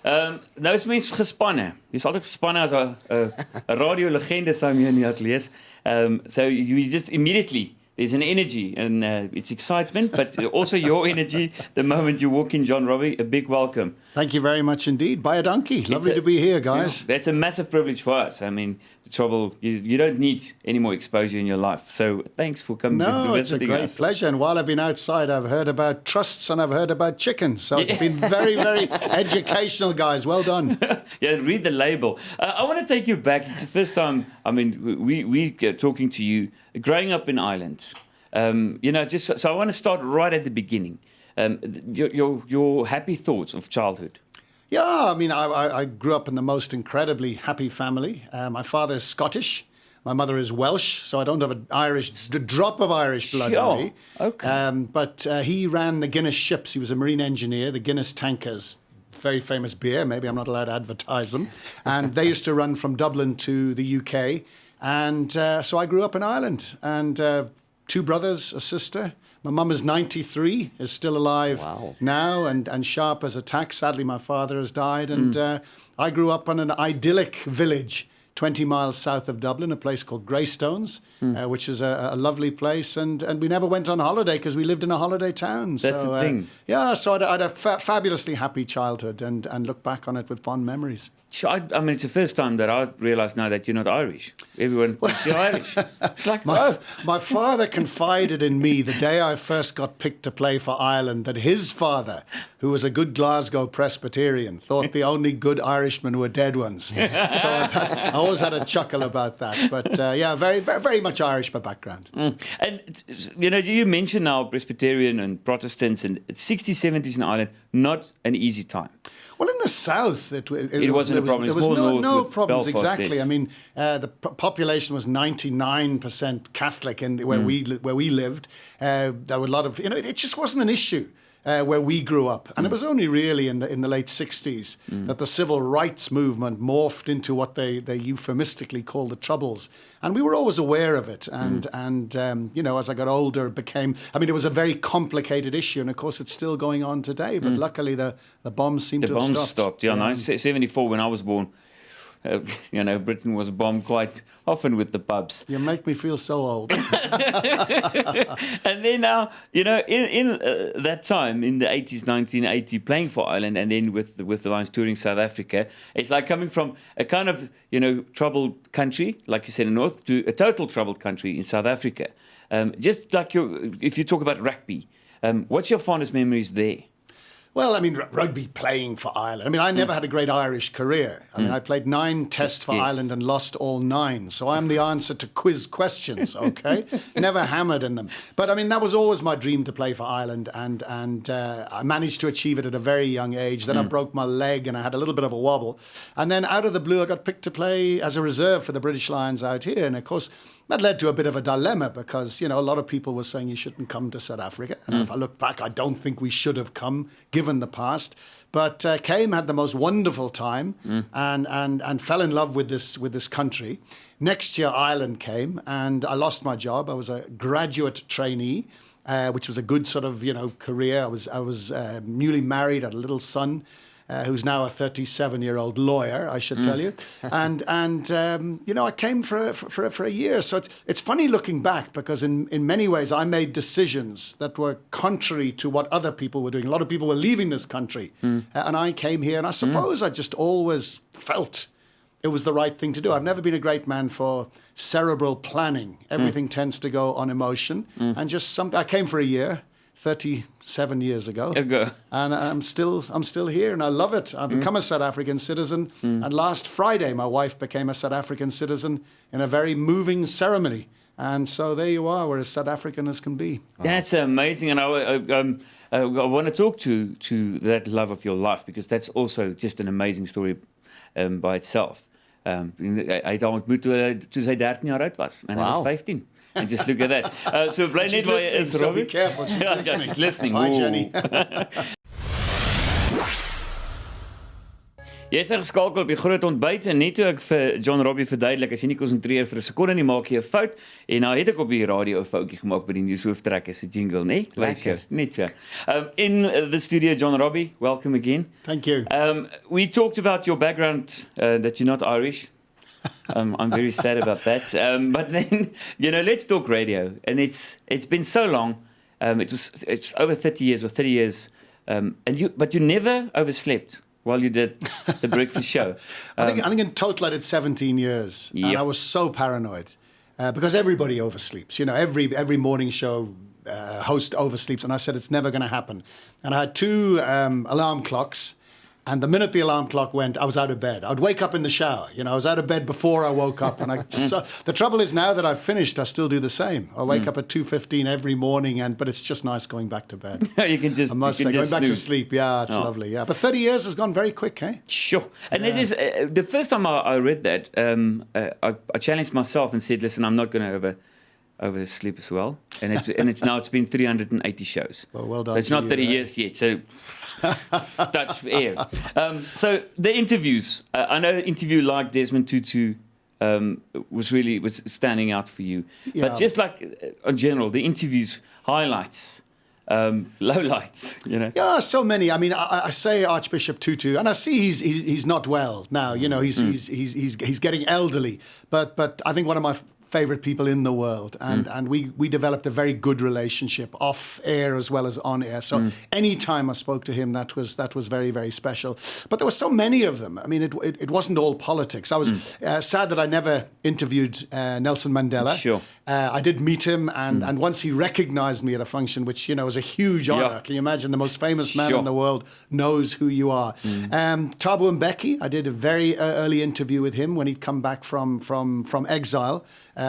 Nou is mens gespanne. Jy's altyd gespanne as 'n radiolegende sou jy nie het lees. So you just immediately there's an energy and it's excitement, but also your energy the moment you walk in, John Robbie. A big welcome. Thank you very much indeed. By a donkey. Lovely to be here, guys. That's a massive privilege for us. I mean, the trouble, you don't need any more exposure in your life. So thanks for coming visiting us. No, it's a great pleasure. And while I've been outside, I've heard about trusts and I've heard about chickens. So it's been very, very educational, guys. Well done. Yeah, read the label. I want to take you back. It's the first time, I mean, we talking to you, growing up in Ireland. So I want to start right at the beginning. Your happy thoughts of childhood. Yeah, I mean, I grew up in the most incredibly happy family. My father is Scottish. My mother is Welsh, so I don't have a drop of Irish blood in me. Okay. But he ran the Guinness ships. He was a marine engineer, the Guinness tankers. Very famous beer. Maybe I'm not allowed to advertise them. And they used to run from Dublin to the UK. And so I grew up in Ireland. And 2 brothers, a sister. My mum is 93, is still alive now and sharp as a tack. Sadly, my father has died. And I grew up in an idyllic village 20 miles south of Dublin, a place called Greystones, which is a lovely place. And we never went on holiday because we lived in a holiday town. That's the thing. Yeah, so I had a fabulously happy childhood and look back on it with fond memories. I mean, it's the first time that I've realised now that you're not Irish. Everyone thinks you're Irish. It's like, my father confided in me the day I first got picked to play for Ireland that his father, who was a good Glasgow Presbyterian, thought the only good Irishmen were dead ones. So I always had a chuckle about that. But yeah, very, very, very much Irish by background. And, you mentioned now Presbyterian and Protestants and 60s, 70s in Ireland, not an easy time. Well, in the south, it wasn't a problem. There was no problems, Belfast, exactly. yes. I mean, the population was 99% Catholic where we lived. There were a lot of, it just wasn't an issue. Where we grew up. And it was only really in the late 60s that the civil rights movement morphed into what they euphemistically call the Troubles. And we were always aware of it. And as I got older, it was a very complicated issue. And of course, it's still going on today. But luckily, the bombs seem to have stopped. The bombs stopped, yeah. No, 74, when I was born, Britain was bombed quite often with the pubs. You make me feel so old. And then now, in that time, in the 80s, 1980, playing for Ireland, and then with the Lions touring South Africa, it's like coming from a kind of, troubled country, like you said in the North, to a total troubled country in South Africa. Just like if you talk about rugby, what's your fondest memories there? Well, I mean, rugby playing for Ireland. I mean, I never had a great Irish career. I mean, I played 9 tests for Ireland and lost all 9. So I'm the answer to quiz questions, okay? Never hammered in them. But, I mean, that was always my dream to play for Ireland. And I managed to achieve it at a very young age. Then I broke my leg and I had a little bit of a wobble. And then out of the blue, I got picked to play as a reserve for the British Lions out here. And, of course, that led to a bit of a dilemma because, a lot of people were saying you shouldn't come to South Africa. And if I look back, I don't think we should have come, given the past. But came, had the most wonderful time and fell in love with this country. Next year, Ireland came and I lost my job. I was a graduate trainee, which was a good sort of, career. I was newly married, had a little son. Who's now a 37-year-old lawyer, I should tell you, and I came for a year. So it's funny looking back because in many ways I made decisions that were contrary to what other people were doing. A lot of people were leaving this country, and I came here, and I suppose I just always felt it was the right thing to do. I've never been a great man for cerebral planning. Everything tends to go on emotion, and I came for a year. 37 years ago. And I'm still here and I love it. I've become a South African citizen. And last Friday, my wife became a South African citizen in a very moving ceremony. And so there you are, we're as South African as can be. That's amazing. And I want to talk to that love of your life because that's also just an amazing story by itself. Hy het ontmoet toe sy 13 jaar oud was en hy was 15. And just look at that. So bly net waar jy is, Robbie. Be careful. She's listening. Hi, Jenny. Jy is geskakel op die groot ontbyt en net toe ek vir John Robbie verduidelik, as jy nie konsentreer vir 'n sekonde nie, maak jy 'n fout. En nou het ek op die radio 'n foutjie gemaak by die nuushooftrekker se jingle, né? Lekker. Net so. In the studio, John Robbie, welcome again. Thank you. We talked about your background, that you're not Irish. I'm very sad about that. But then, let's talk radio. And it's been so long. It's over 30 years or 30 years. But you never overslept while you did the breakfast show. I think in total I did 17 years. And I was so paranoid because everybody oversleeps. Every morning show host oversleeps. And I said, it's never going to happen. And I had 2 alarm clocks. And the minute the alarm clock went, I was out of bed. I'd wake up in the shower. I was out of bed before I woke up. And so the trouble is now that I've finished, I still do the same. I wake up at 2:15 every morning, but it's just nice going back to bed. You can just, I must say, going back to sleep, it's lovely. Yeah, but 30 years has gone very quick, eh? Sure. And it is the first time I read that, I challenged myself and said, listen, I'm not going to oversleep as well. And it's been 380 shows. Well done. So it's not 30 years yet. So touch air. So the interviews, I know an interview like Desmond Tutu was standing out for you. Yeah. But just like in general, the interviews, highlights, lowlights, Yeah, so many. I mean, I say Archbishop Tutu, and I see he's not well now. He's getting elderly. But I think one of my favorite people in the world, and we developed a very good relationship off air as well as on air. So any time I spoke to him, that was very, very special. But there were so many of them. I mean, it wasn't all politics. I was sad that I never interviewed Nelson Mandela. Sure. I did meet him, and once he recognized me at a function, which was a huge honor. Yeah. Can you imagine? The most famous man Sure. in the world knows who you are. Thabo Mbeki, I did a very early interview with him when he'd come back from exile,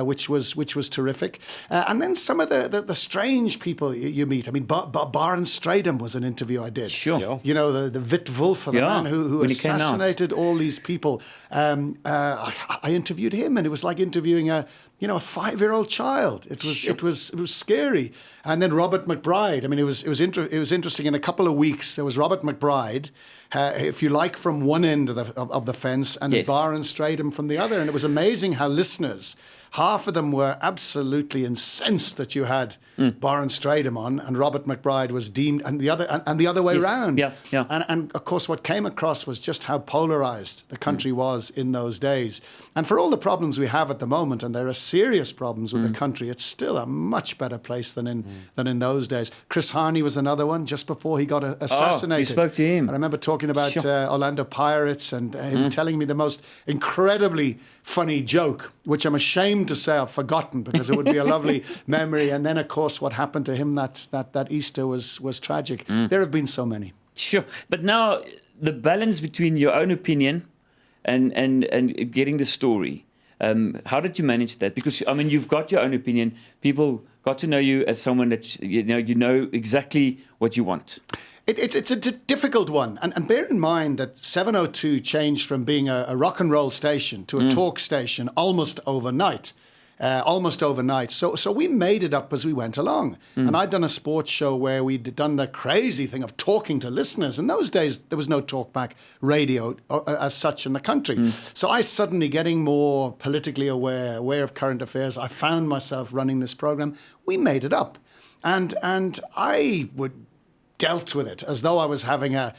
which was terrific. And then some of the strange people you meet. I mean, Baron Stradum was an interview I did. Sure. The Wit Wolf, the man who when he came out. assassinated all these people. I interviewed him, and it was like interviewing a 5-year-old child. It was scary. And then Robert McBride. I mean, it was interesting. In a couple of weeks, there was Robert McBride, if you like, from one end of the fence, and Yes. Baron Stradum from the other. And it was amazing how listeners, half of them were absolutely incensed that you had Baron Stradum on, and Robert McBride was deemed, and the other way Yes. round. Yeah. And of course, what came across was just how polarized the country was in those days. And for all the problems we have at the moment, and there are serious problems with the country, it's still a much better place than in those days. Chris Harney was another one just before he got assassinated. you spoke to him. I remember talking about Sure. Orlando Pirates and him telling me the most incredibly funny joke, which I'm ashamed to say I've forgotten because it would be a lovely memory. And then, of course, what happened to him that Easter was tragic. There have been so many. Sure. But now the balance between your own opinion and getting the story, how did you manage that? Because, I mean, you've got your own opinion. People got to know you as someone that, you know exactly what you want. It's a difficult one. And bear in mind that 702 changed from being a rock and roll station to a talk station almost overnight. So we made it up as we went along. And I'd done a sports show where we'd done the crazy thing of talking to listeners. In those days, there was no talkback radio as such in the country. So I suddenly getting more politically aware of current affairs. I found myself running this program. We made it up. And I dealt with it as though I was having a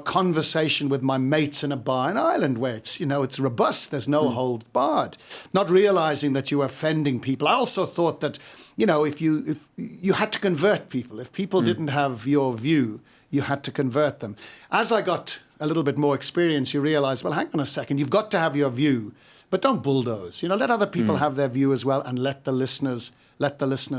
conversation with my mates in a bar in Ireland where it's robust, there's no hold barred, not realizing that you were offending people. I also thought that if you had to convert people, if people didn't have your view, you had to convert them. As I got a little bit more experience, you realize, well, hang on a second, you've got to have your view, but don't bulldoze. Let other people have their view as well, and let the listeners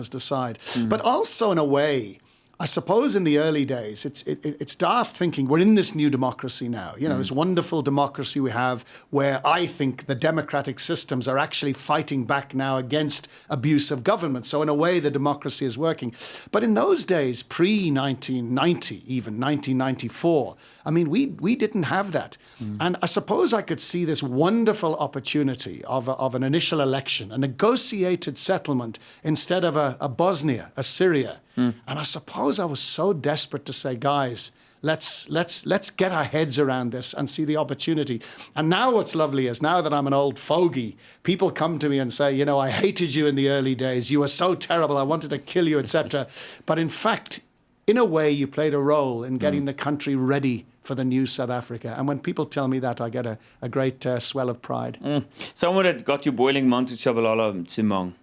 decide. But also, in a way, I suppose in the early days, it's daft thinking we're in this new democracy now. This wonderful democracy we have where I think the democratic systems are actually fighting back now against abuse of government. So in a way, the democracy is working. But in those days, pre-1990, even 1994, I mean, we didn't have that. And I suppose I could see this wonderful opportunity of an initial election, a negotiated settlement instead of a Bosnia, a Syria. And I suppose I was so desperate to say, guys, Let's get our heads around this and see the opportunity. And now what's lovely is now that I'm an old fogey, people come to me and say, I hated you in the early days. You were so terrible. I wanted to kill you, etc. But in fact, in a way, you played a role in getting the country ready for the new South Africa. And when people tell me that, I get a great swell of pride. Someone that got you boiling Manto Shabalala Msimang.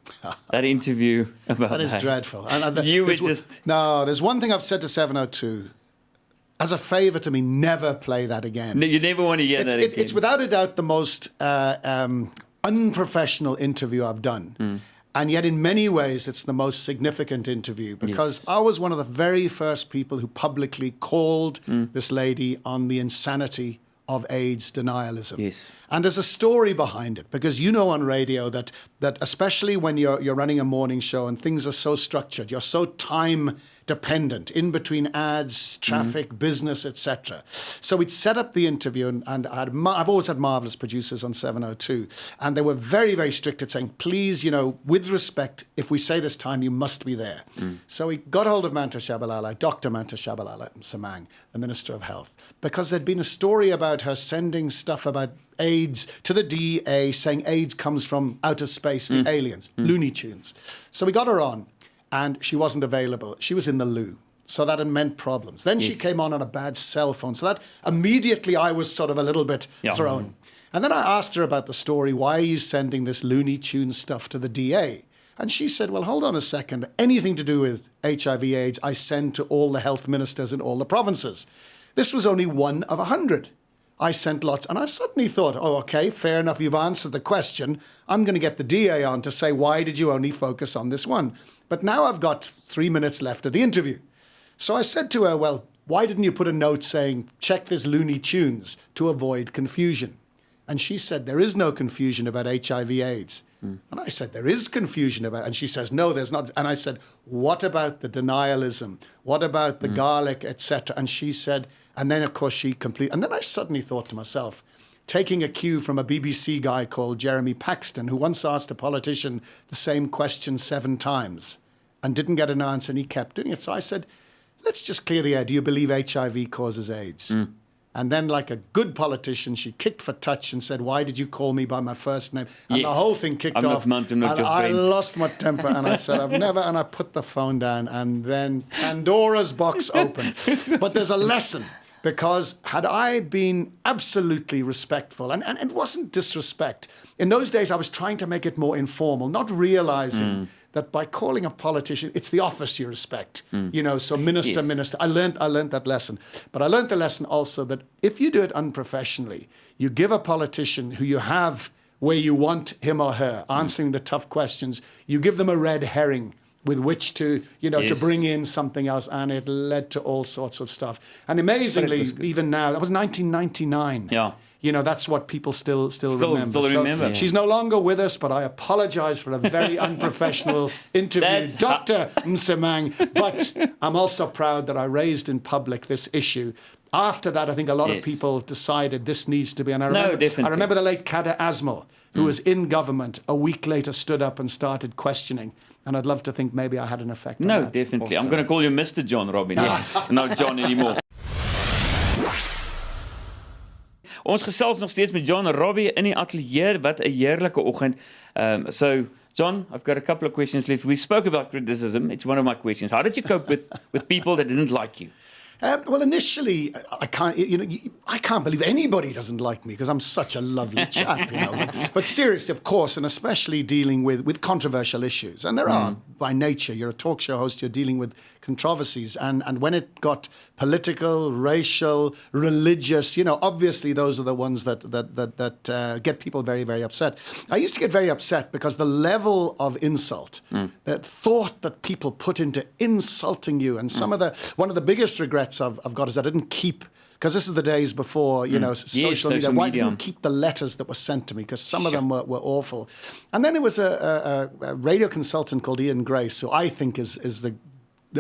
That interview about that. Is dreadful. And there's one thing I've said to 702. As a favour to me, never play that again. No, you never want to hear that again. It's without a doubt the most unprofessional interview I've done. And yet in many ways, it's the most significant interview because I was one of the very first people who publicly called this lady on the insanity of AIDS denialism. Yes. And there's a story behind it because on radio that especially when you're running a morning show and things are so structured, you're so time dependent, in between ads, traffic, business, etc. So we'd set up the interview, and I've always had marvellous producers on 702, and they were very, very strict at saying, please, with respect, if we say this time, you must be there. So we got hold of Manto Shabalala, Dr. Manto Shabalala Msimang, the Minister of Health, because there'd been a story about her sending stuff about AIDS to the DEA, saying AIDS comes from outer space, the aliens, Looney Tunes. So we got her on. And she wasn't available. She was in the loo. So that had meant problems. Then she came on a bad cell phone. So that immediately I was sort of a little bit thrown. And then I asked her about the story. Why are you sending this Looney Tunes stuff to the DA? And she said, well, hold on a second. Anything to do with HIV AIDS, I send to all the health ministers in all the provinces. This was only one of 100. I sent lots. And I suddenly thought, okay, fair enough. You've answered the question. I'm going to get the DA on to say, why did you only focus on this one? But now I've got 3 minutes left of the interview. So I said to her, well, why didn't you put a note saying, check this Looney Tunes to avoid confusion? And she said, there is no confusion about HIV AIDS. And I said, there is confusion about it. And she says, no, there's not. And I said, what about the denialism? What about the garlic, etc.? And she said, and then, of course, and then I suddenly thought to myself, taking a cue from a BBC guy called Jeremy Paxton, who once asked a politician the same question 7 times and didn't get an answer, and he kept doing it. So I said, let's just clear the air. Do you believe HIV causes AIDS? And then, like a good politician, she kicked for touch and said, why did you call me by my first name? And the whole thing kicked off. And I lost my temper, and I said, I've never, and I put the phone down, and then Pandora's box opened. But there's a lesson. Because had I been absolutely respectful, and it wasn't disrespect, in those days I was trying to make it more informal, not realizing that by calling a politician, it's the office you respect. So minister. I learned that lesson. But I learned the lesson also that if you do it unprofessionally, you give a politician who you have where you want him or her answering the tough questions, you give them a red herring with which to, to bring in something else. And it led to all sorts of stuff. And amazingly, even now, that was 1999. Yeah. That's what people still remember. So she's no longer with us, but I apologize for a very unprofessional interview, Dr. Msimang. But I'm also proud that I raised in public this issue. After that, I think a lot of people decided this needs to be. And I remember the late Kader Asmal, who was in government, a week later stood up and started questioning. And I'd love to think maybe I had an effect on that. Definitely. Also. I'm going to call you Mr. John Robbie. Yes. Not John anymore. Ons gesels nog steeds met John Robbie in die ateljee. Wat 'n heerlike oggend. So, John, I've got a couple of questions left. We spoke about criticism. It's one of my questions. How did you cope with people that didn't like you? Well, initially, I can't believe anybody doesn't like me because I'm such a lovely chap, But seriously, of course, and especially dealing with controversial issues. And there are, by nature, you're a talk show host, you're dealing with controversies. And when it got political, racial, religious, obviously those are the ones that get people very, very upset. I used to get very upset because the level of insult, that thought that people put into insulting you, and one of the biggest regrets I've got is I didn't keep, because this is the days before, social media. Why didn't you keep the letters that were sent to me? Because some of them were awful. And then it was a radio consultant called Ian Grace, who I think is the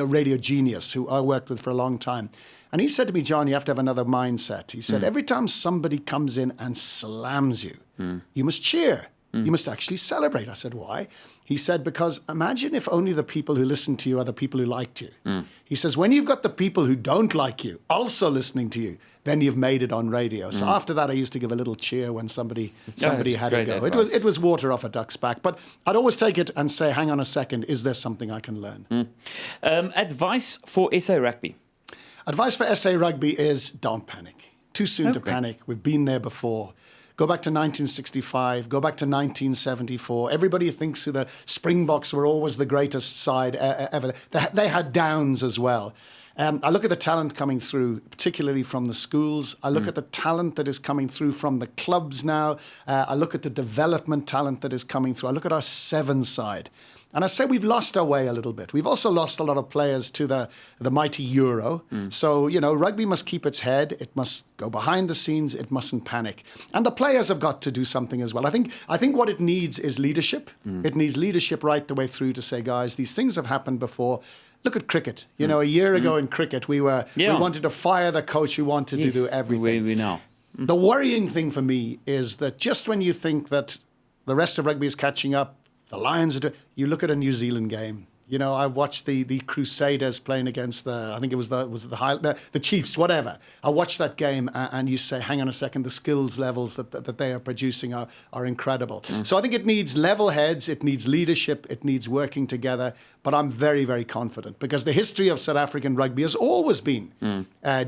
radio genius, who I worked with for a long time. And he said to me, John, you have to have another mindset. He said, every time somebody comes in and slams you, you must cheer. You must actually celebrate. I said, why? He said, because imagine if only the people who listen to you are the people who liked you. He says, when you've got the people who don't like you also listening to you, then you've made it on radio. So after that, I used to give a little cheer when somebody had a go. It was water off a duck's back. But I'd always take it and say, hang on a second, is there something I can learn? Advice for SA Rugby? Advice for SA Rugby is don't panic. Too soon to panic. We've been there before. Go back to 1965, go back to 1974. Everybody thinks the Springboks were always the greatest side ever. They had downs as well. I look at the talent coming through, particularly from the schools. I look at the talent that is coming through from the clubs now. I look at the development talent that is coming through. I look at our seven side. And I say we've lost our way a little bit. We've also lost a lot of players to the mighty Euro. So, rugby must keep its head. It must go behind the scenes. It mustn't panic. And the players have got to do something as well. I think what it needs is leadership. It needs leadership right the way through to say, guys, these things have happened before. Look at cricket. A year ago in cricket, we wanted to fire the coach. We wanted to do everything. We know. The worrying thing for me is that just when you think that the rest of rugby is catching up, the Lions you look at a New Zealand game. I watched the Crusaders playing against the Chiefs, whatever. I watched that game and you say, hang on a second, the skills levels that they are producing are incredible. So I think it needs level heads, it needs leadership, it needs working together. But I'm very, very confident because the history of South African rugby has always been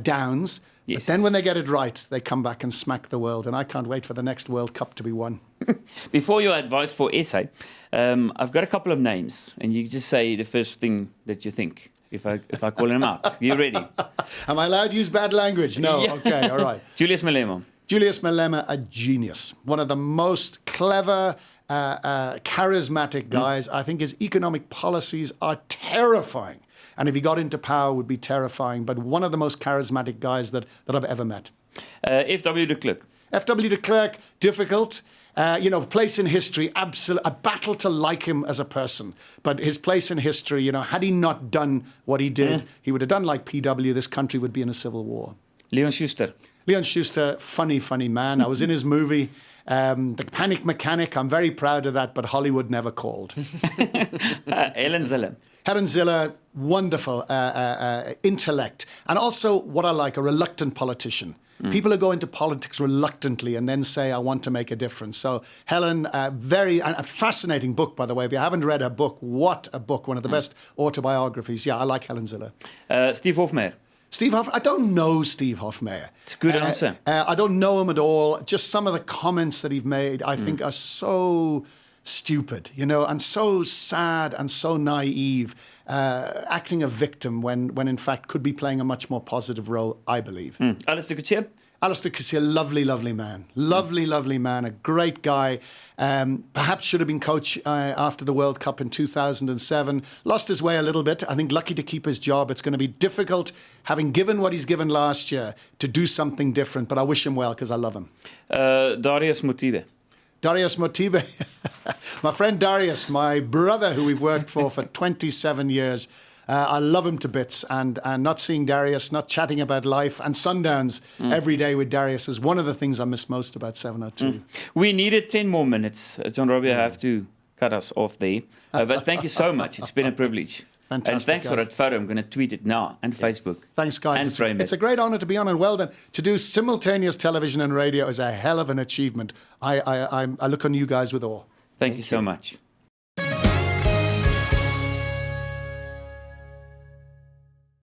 downs. Yes. But then when they get it right, they come back and smack the world. And I can't wait for the next World Cup to be won. Before your advice for SA, I've got a couple of names. And you just say the first thing that you think if I call them out. You ready? Am I allowed to use bad language? No. Yeah. Okay, all right. Julius Malema. Julius Malema, a genius. One of the most clever, charismatic guys. I think his economic policies are terrifying. And if he got into power, would be terrifying. But one of the most charismatic guys that I've ever met. F.W. de Klerk. F.W. de Klerk, difficult. Place in history, absolute, a battle to like him as a person. But his place in history, had he not done what he did, he would have done like P.W., this country would be in a civil war. Leon Schuster. Leon Schuster, funny man. I was in his movie, The Panic Mechanic. I'm very proud of that, but Hollywood never called. Helen Zille. Helen Zille, wonderful intellect. And also, what I like, a reluctant politician. People who go into politics reluctantly and then say, I want to make a difference. So Helen, a fascinating book, by the way. If you haven't read her book, what a book. One of the best autobiographies. Yeah, I like Helen Zille. Steve Hofmeyr. Steve Hofmeyr. I don't know Steve Hofmeyr. It's a good answer. I don't know him at all. Just some of the comments that he's made, I think, are so stupid, and so sad and so naive, acting a victim when in fact could be playing a much more positive role, I believe. Alistair Coetzee? Alistair Coetzee, lovely man. Lovely man, a great guy. Perhaps should have been coach after the World Cup in 2007. Lost his way a little bit. I think lucky to keep his job. It's going to be difficult, having given what he's given last year, to do something different. But I wish him well because I love him. Darius Motibe. Darius Motibe, my friend Darius, my brother who we've worked for 27 years. I love him to bits, and not seeing Darius, not chatting about life and sundowns every day with Darius is one of the things I miss most about 702. We needed 10 more minutes. John Robbie, I have to cut us off there. But thank you so much. It's been a privilege. Fantastic, and thanks guys. For that photo. I'm going to tweet it now and Facebook. Thanks, guys. And frame it. It's a great honor to be on, and well done. To do simultaneous television and radio is a hell of an achievement. I look on you guys with awe. Thank you so much.